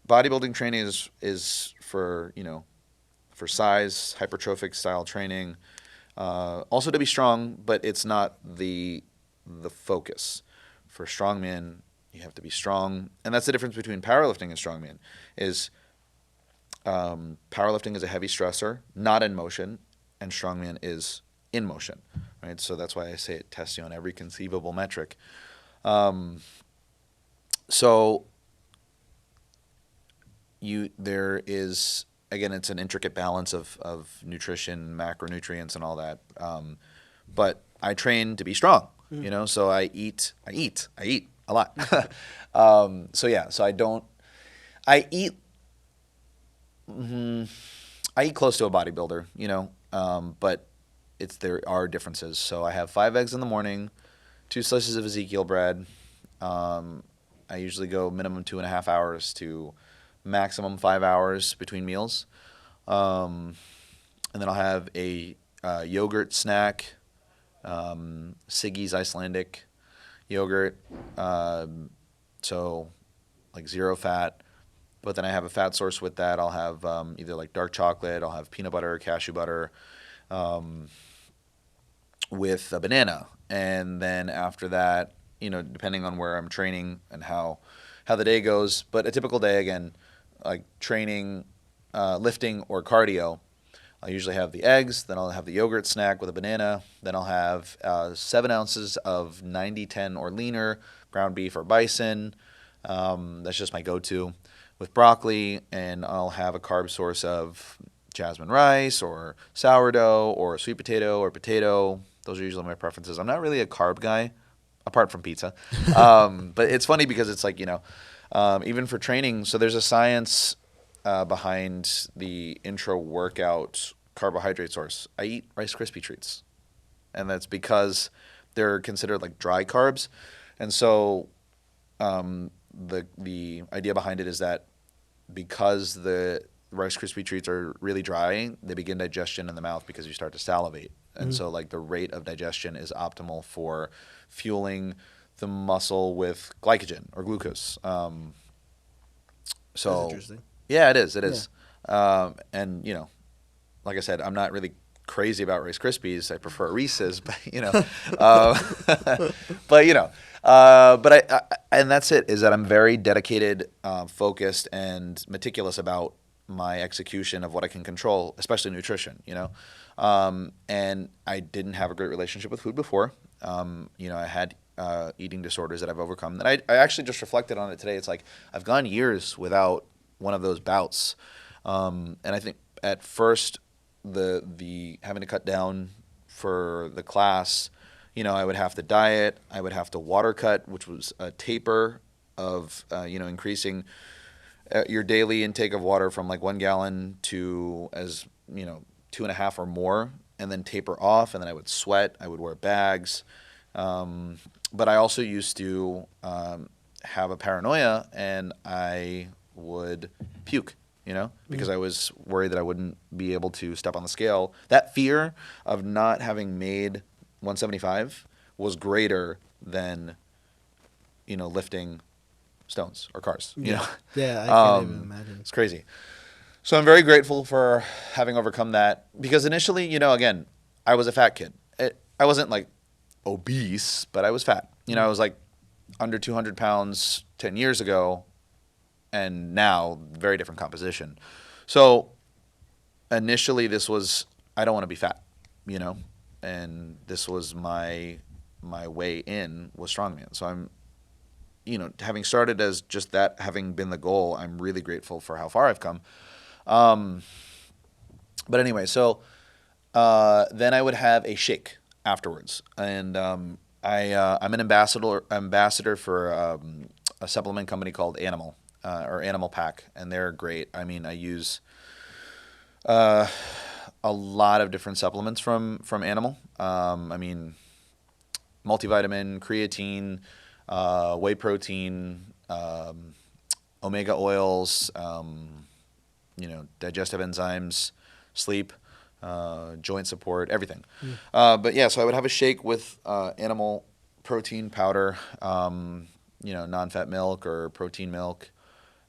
bodybuilding training is for for size, hypertrophic style training, also to be strong, but it's not the focus. For strongman, you have to be strong, and that's the difference between powerlifting and strongman. Is Powerlifting is a heavy stressor, not in motion, and strongman is in motion, right? So that's why I say it tests you on every conceivable metric. Um, so there is, again, it's an intricate balance of nutrition, macronutrients, and all that. But I train to be strong, so I eat a lot. So yeah, so I eat I eat close to a bodybuilder, but there are differences. So I have 5 eggs in the morning, 2 slices of Ezekiel bread. Um, I usually go minimum 2.5 hours to maximum 5 hours between meals, and then I'll have a yogurt snack, Siggy's Icelandic yogurt, so like zero fat. But then I have a fat source with that. I'll have either like dark chocolate, I'll have peanut butter, cashew butter, um, with a banana. And then after that, depending on where I'm training and how the day goes, but a typical day, again, like training, lifting, or cardio, I usually have the eggs, then I'll have the yogurt snack with a banana, then I'll have 7 ounces of 90-10 or leaner ground beef or bison. That's just my go-to with broccoli, and I'll have a carb source of jasmine rice or sourdough or sweet potato or potato. Those are usually my preferences. I'm not really a carb guy, apart from pizza. But it's funny because it's like, even for training, so there's a science behind the intro workout carbohydrate source. I eat Rice Krispie treats, and that's because they're considered like dry carbs. And so the idea behind it is that because the Rice Krispie treats are really dry, they begin digestion in the mouth because you start to salivate. And Mhm. so like the rate of digestion is optimal for fueling the muscle with glycogen or glucose. That's So interesting. yeah, it is. It Yeah. is. And like I said, I'm not really crazy about Rice Krispies. I prefer Reese's, but uh, but and that's it. Is that I'm very dedicated, focused, and meticulous about my execution of what I can control, especially nutrition. And I didn't have a great relationship with food before. I had eating disorders that I've overcome. And I actually just reflected on it today. It's like I've gone years without one of those bouts. And I think at first the having to cut down for the class, I would have to diet, I would have to water cut, which was a taper of increasing your daily intake of water from like 1 gallon to as 2.5 or more, and then taper off, and then I would sweat, I would wear bags. But I also used to have a paranoia, and I would puke, because I was worried that I wouldn't be able to step on the scale. That fear of not having made 175 was greater than, lifting stones or cars. Yeah, I can't even imagine. It's crazy. So I'm very grateful for having overcome that because initially, again, I was a fat kid. I wasn't like obese, but I was fat. I was like under 200 pounds 10 years ago, and now very different composition. So initially, this was I don't want to be fat, and this was my way in was strongman. So I'm, having started as just that, having been the goal, I'm really grateful for how far I've come. But anyway, so then I would have a shake afterwards, and I'm an ambassador for a supplement company called Animal or Animal Pack, and they're great. I mean, I use a lot of different supplements from Animal. I mean, multivitamin, creatine, whey protein, omega oils, digestive enzymes, sleep, joint support, everything. But yeah, so I would have a shake with animal protein powder, non-fat milk or protein milk,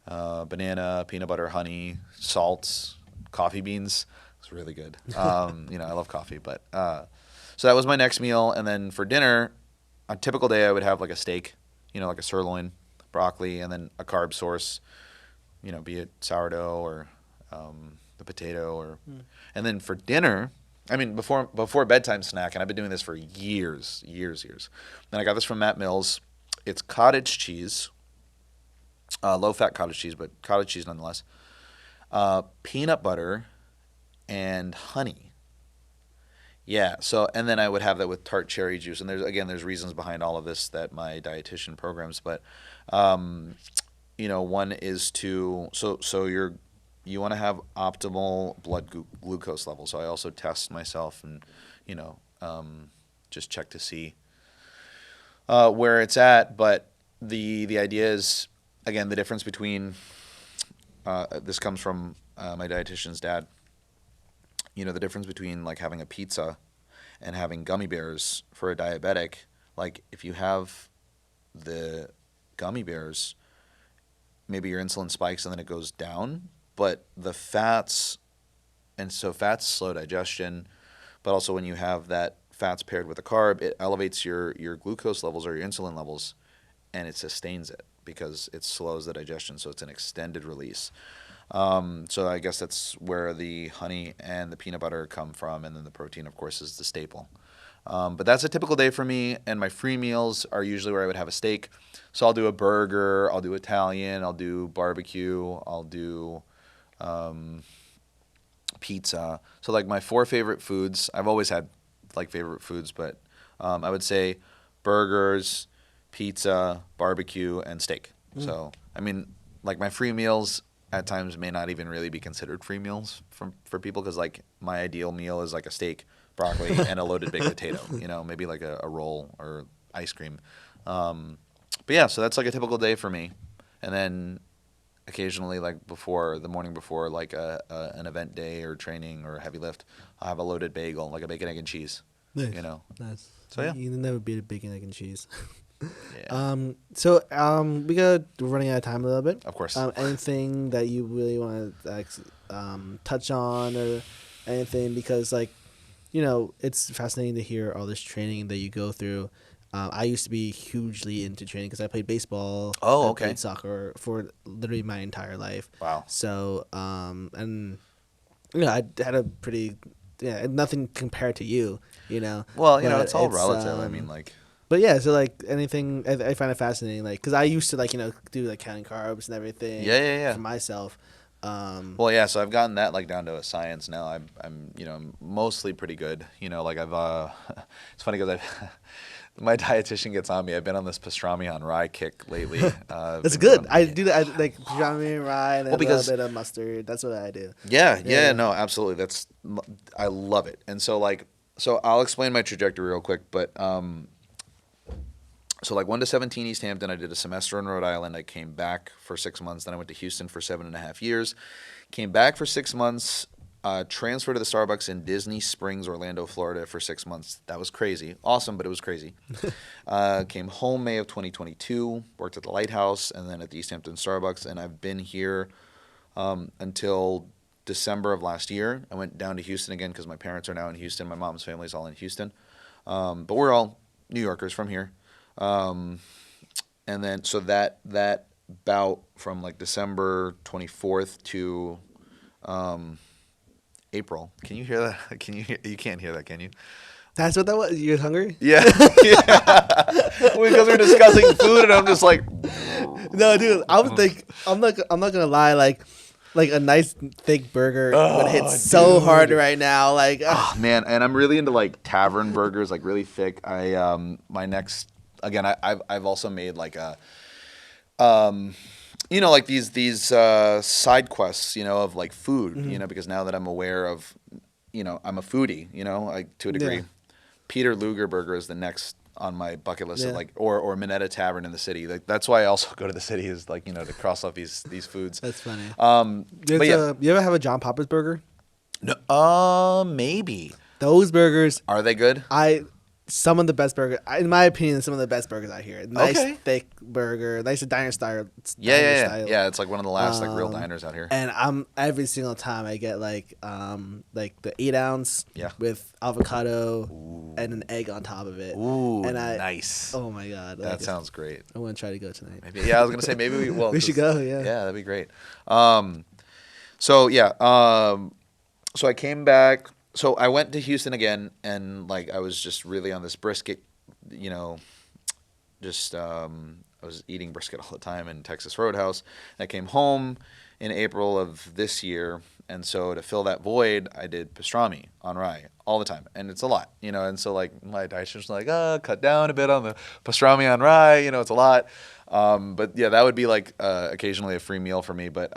banana, peanut butter, honey, salts, coffee beans. It's really good. I love coffee, but so that was my next meal, and then for dinner, a typical day I would have like a steak, like a sirloin, broccoli, and then a carb source, be it sourdough or the potato, or and then for dinner, I mean before bedtime snack, and I've been doing this for years. And I got this from Matt Mills. It's cottage cheese, low-fat cottage cheese, but cottage cheese nonetheless. Peanut butter and honey. Yeah. So, and then I would have that with tart cherry juice. And there's reasons behind all of this that my dietitian programs. But, one is you want to have optimal blood glucose levels. So I also test myself and, just check to see where it's at. But the idea is, again, the difference between this comes from my dietitian's dad. The difference between like having a pizza and having gummy bears for a diabetic. Like if you have the gummy bears, maybe your insulin spikes and then it goes down, but the fats, and so fats slow digestion, but also when you have that fats paired with a carb, it elevates your glucose levels or your insulin levels, and it sustains it because it slows the digestion, so it's an extended release. So I guess that's where the honey and the peanut butter come from, and then the protein, of course, is the staple. But that's a typical day for me, and my free meals are usually where I would have a steak. So I'll do a burger, I'll do Italian, I'll do barbecue, I'll do pizza. So like my 4 favorite foods, I've always had like favorite foods, but I would say burgers, pizza, barbecue, and steak. So, I mean, like my free meals at times may not even really be considered free meals for people, because like my ideal meal is like a steak, broccoli, and a loaded baked potato, maybe like a roll or ice cream. But yeah, so that's like a typical day for me. And then occasionally, like the morning before, like an event day or training or heavy lift, I'll have a loaded bagel, like a bacon, egg, and cheese. Nice. Nice. So yeah. You can never beat a bacon, egg, and cheese. Yeah. We got running out of time a little bit. Of course. Anything that you really want to touch on or anything, because it's fascinating to hear all this training that you go through. I used to be hugely into training because I played baseball. Oh, I okay. played soccer for literally my entire life. Wow. So, and I had a pretty, nothing compared to you, Well, but it's all relative. I mean, like. But yeah, so like anything, I find it fascinating, like because I used to do like counting carbs and everything. Yeah. For myself. Well, yeah. So I've gotten that like down to a science now. I'm mostly pretty good. Like I've. It's funny because my dietitian gets on me. I've been on this pastrami on rye kick lately. That's good. I do that. I like pastrami and rye and a little bit of mustard. That's what I do. Yeah. No, absolutely. I love it. And so I'll explain my trajectory real quick, but. So 1 to 17 East Hampton, I did a semester in Rhode Island. I came back for 6 months. Then I went to Houston for 7.5 years. Came back for 6 months. transferred to the Starbucks in Disney Springs, Orlando, Florida for 6 months. That was crazy. Awesome, but it was crazy. Came home May of 2022, worked at the Lighthouse and then at the East Hampton Starbucks. And I've been here until December of last year. I went down to Houston again because my parents are now in Houston. My mom's family's all in Houston. But we're all New Yorkers from here. And then so that bout from like December 24th to April. Can you hear that? You can't hear that, can you? That's what that was. You're hungry? Yeah. Because we're discussing food and I'm just like No, dude. I would think I'm not gonna lie, like a nice thick burger would hit so hard right now. Like oh man, and I'm really into like tavern burgers, like really thick. My next again I've also made like a like these side quests, of like food, because now that I'm aware of, I'm a foodie, like to a degree. Yeah. Peter Luger Burger is the next on my bucket list of like, or Minetta Tavern in the city. Like that's why I also go to the city is like, to cross off these foods. That's funny. But yeah. You ever have a John Papa's burger? No, maybe. Those burgers, Are they good? some of the best burgers, in my opinion, some of the best burgers out here. Nice thick burger, nice diner style. Yeah. It's like one of the last like real diners out here. And every single time I get like the 8-ounce with avocado and an egg on top of it. Ooh, and nice. Oh my god, that sounds great. I want to try to go tonight. Maybe, I was gonna say maybe we will. We should go. Yeah, that'd be great. So I came back. So I went to Houston again, and like I was just really on this brisket, I was eating brisket all the time in Texas Roadhouse. And I came home in April of this year, and so to fill that void, I did pastrami on rye all the time, and it's a lot, And so like my dietitian's like, cut down a bit on the pastrami on rye, it's a lot. But yeah, that would be like occasionally a free meal for me, but.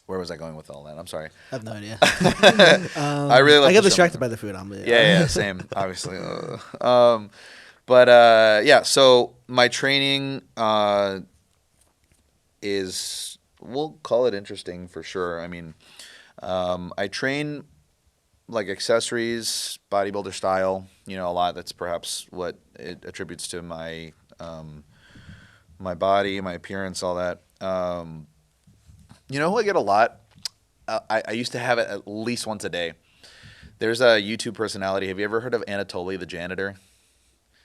Where was I going with all that? I'm sorry. I have no idea. I really like I get distracted by the food. Yeah, same, obviously. So my training is, we'll call it interesting for sure. I mean, I train like accessories, bodybuilder style, a lot. That's perhaps what it attributes to my my body, my appearance, all that. Who I get a lot? I used to have it at least once a day. There's a YouTube personality. Have you ever heard of Anatoly the janitor?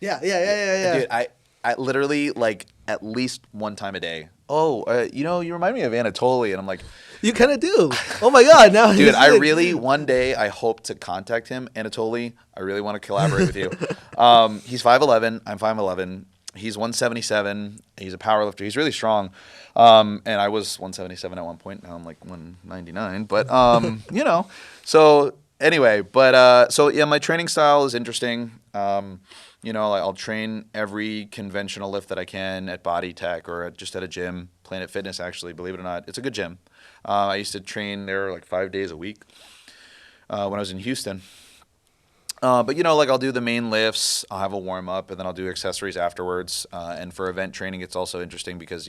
Yeah. Dude, I literally like at least one time a day. You remind me of Anatoly, and I'm like, you kind of do. Oh my god, now, dude, I really one day I hope to contact him, Anatoly. I really want to collaborate with you. He's 5'11". I'm 5'11". He's 177. He's a power lifter. He's really strong. And I was 177 at one point. Now I'm like 199. But, So anyway, my training style is interesting. I'll train every conventional lift that I can at Body Tech or just at a gym. Planet Fitness, actually, believe it or not. It's a good gym. I used to train there like 5 days a week when I was in Houston. But I'll do the main lifts, I'll have a warm up, and then I'll do accessories afterwards. And for event training, it's also interesting because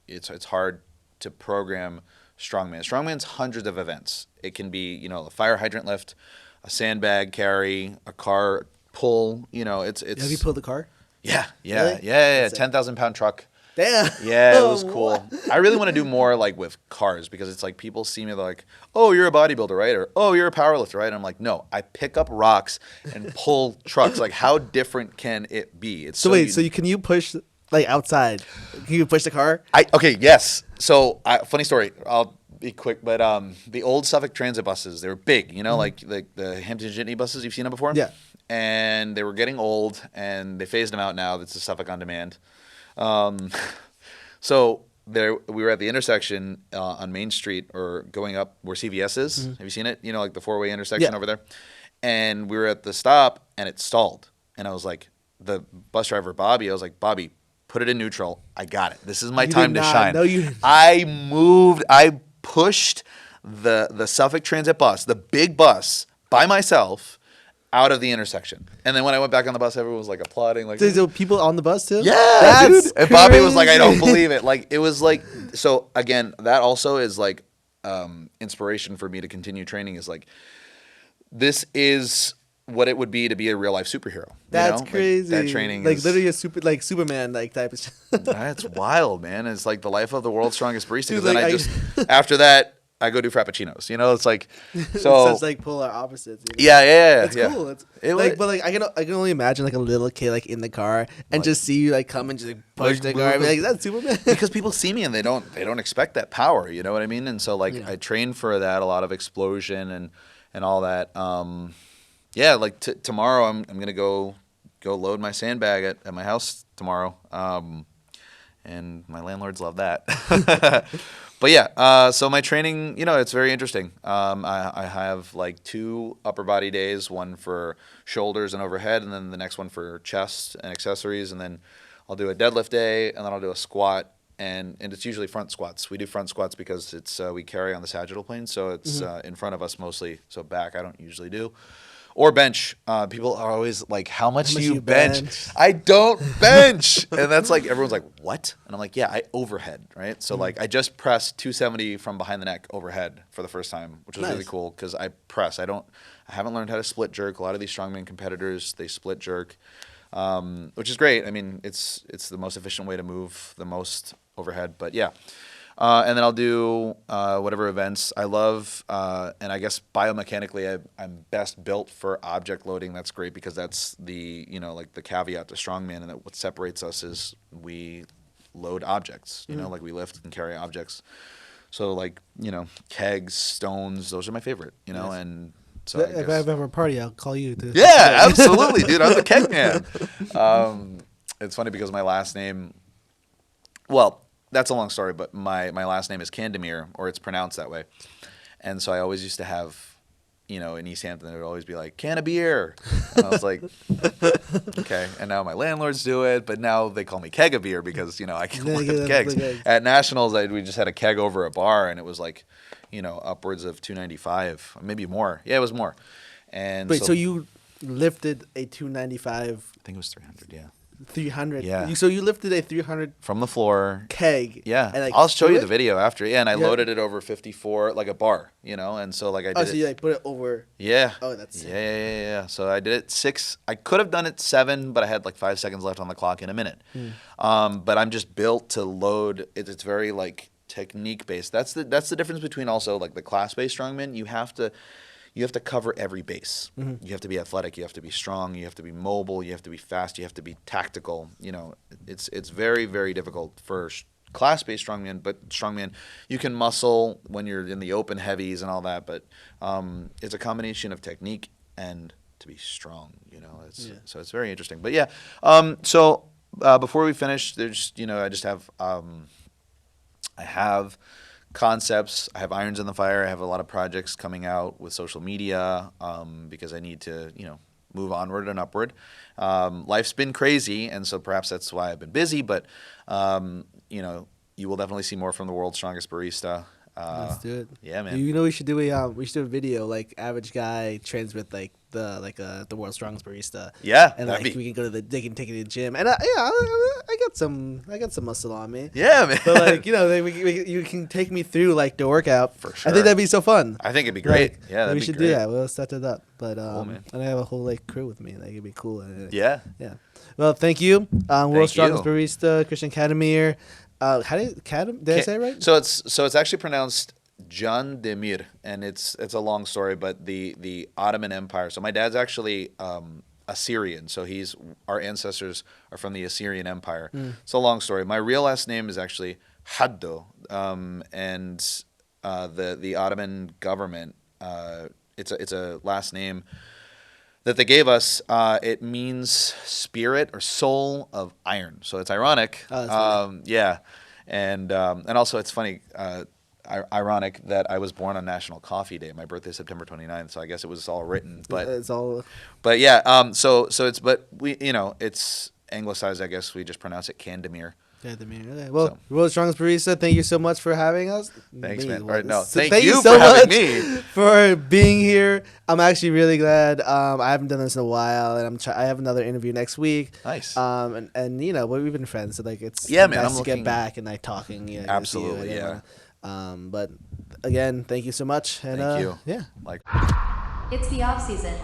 it's hard to program strongman. Strongman's hundreds of events. It can be a fire hydrant lift, a sandbag carry, a car pull. It's. Have you pulled the car? Yeah. Really? 10,000-pound truck. Damn. Yeah, it was cool. I really want to do more like with cars because it's like people see me, they're like, oh, you're a bodybuilder, right? Or, oh, you're a powerlifter, right? And I'm like, no, I pick up rocks and pull trucks. Like, how different can it be? It's so wait, can you push like outside? Can you push the car? Yes. So funny story. I'll be quick, but the old Suffolk Transit buses, they were big, like the Hampton Jitney buses. You've seen them before? Yeah. And they were getting old, and they phased them out now. That's the Suffolk On Demand. So we were at the intersection on Main Street or going up where CVS is. Mm-hmm. Have you seen it? Like the 4-way intersection over there. And we were at the stop and it stalled. And I was like, the bus driver, Bobby, I was like, Bobby, put it in neutral. I got it. This is my time to shine. No, you didn't. I pushed the Suffolk Transit bus, the big bus, by myself out of the intersection. And then when I went back on the bus, everyone was like applauding. Like, there were people on the bus too? Yeah, dude. And Bobby was like, I don't believe it. Like, it was like, so again, that also is like inspiration for me to continue training is like, this is what it would be to be a real life superhero. That's Like, crazy. that training like is literally a Superman like type of stuff. that's wild, man. It's like the life of the world's strongest barista. Dude, Because then like, I just after that I go do frappuccinos. It's like It's so. such like polar opposites. Yeah. It's cool. It's It like, would- but like I can only imagine like a little kid like in the car and Like- just see you like come and just like push Like, the car and be like, is that Superman? because people see me and they don't expect that power. You know what I mean? And so like Yeah. I train for that, a lot of explosion and all that. Yeah, like tomorrow I'm gonna go load my sandbag at my house tomorrow. And my landlords love that. But yeah, so my training, it's very interesting. I have like 2 upper body days, one for shoulders and overhead, and then the next one for chest and accessories, and then I'll do a deadlift day, and then I'll do a squat, and it's usually front squats. We do front squats because it's we carry on the sagittal plane, so it's in front of us mostly. So back I don't usually do. Or bench. People are always like, how much do you bench? I don't bench. And that's like, everyone's like, what? And I'm like, yeah, I overhead, right? So like I just pressed 270 from behind the neck overhead for the first time, which was really Nice. cool because I press. I haven't learned how to split jerk. A lot of these strongman competitors, they split jerk, which is great. I mean, it's the most efficient way to move the most overhead. But yeah. And then I'll do whatever events I love. And I guess biomechanically, I'm best built for object loading. That's great because that's the, like the caveat to strongman. And that what separates us is we load objects, like we lift and carry objects. So like, kegs, stones, those are my favorite, Nice. And so If I ever have a party, I'll call you. yeah, absolutely, dude. I'm the keg man. It's funny because my last name, well, that's a long story, but my last name is Candemir, or it's pronounced that way. And so I always used to have, in East Hampton, it would always be like, can of beer. And I was like, okay. And now my landlords do it, but now they call me keg of beer because, I can lift kegs. At Nationals, we just had a keg over a bar, and it was like, upwards of 295, maybe more. Yeah, it was more. And Wait, so you lifted a 295, I think it was 300, yeah. 300. Yeah. So you lifted a 300 From the floor. keg. Yeah, And, like, I'll show threw you it? the video after. Yeah, and I Yeah. loaded it over 54, like a bar, and so like I did Oh, so it. you like put it over. Yeah. Oh, that's sick. Yeah. So I did it 6. I could have done it 7, but I had like 5 seconds left on the clock in a minute. But I'm just built to load. It's very like technique based. That's the difference between also like the class based strongman. You have to cover every base. You have to be athletic. You have to be strong. You have to be mobile. You have to be fast. You have to be tactical. It's very, very difficult for class-based strongman. But strongman, you can muscle when you're in the open heavies and all that. But it's a combination of technique and to be strong. So it's very interesting. But yeah. So before we finish, there's I just have I have concepts. I have irons in the fire. I have a lot of projects coming out with social media because I need to, move onward and upward. Life's been crazy, and so perhaps that's why I've been busy. But you will definitely see more from the world's strongest barista. Let's do it. Yeah, man. We should do a video like average guy trains with like the world's strongest barista. Yeah, and that'd like be- we can they can take it to the gym, and I got some muscle on me. Yeah, man. But like you can take me through like the workout. For I sure. think that'd be so fun. I think it'd be great. Like, Yeah, that'd we be should great. do that. We'll set it up. But man. and I have a whole like crew with me. Like it'd be cool. Yeah. Yeah. Well, thank you, world's strongest you. barista, Christian Kadamir. Did I say it right? So it's actually pronounced Can Demir, and it's a long story, but the Ottoman Empire. So my dad's actually Assyrian, so our ancestors are from the Assyrian Empire. It's a long story. My real last name is actually Haddo, and the Ottoman government. It's a last name that they gave us. It means spirit or soul of iron. So it's ironic. Oh, that's funny. Yeah, and also it's funny. Ironic that I was born on National Coffee Day. My birthday is September 29th, so I guess it was all written. But It's all. but yeah, so it's it's anglicized. I guess we just pronounce it Candemir. Kadamir. Okay. Well, So- world's strongest barista. Thank you so much for having us. Thanks, man. Well, Right, no, so thank you for having me. for being here. I'm actually really glad. I haven't done this in a while, and I have another interview next week. Nice. And we've been friends, so like it's Yeah, man, nice I'm to get looking- back and like talking. With you Absolutely, and yeah. everyone. But again, thank you so much. And, Thank you. Yeah. Like. It's the off season.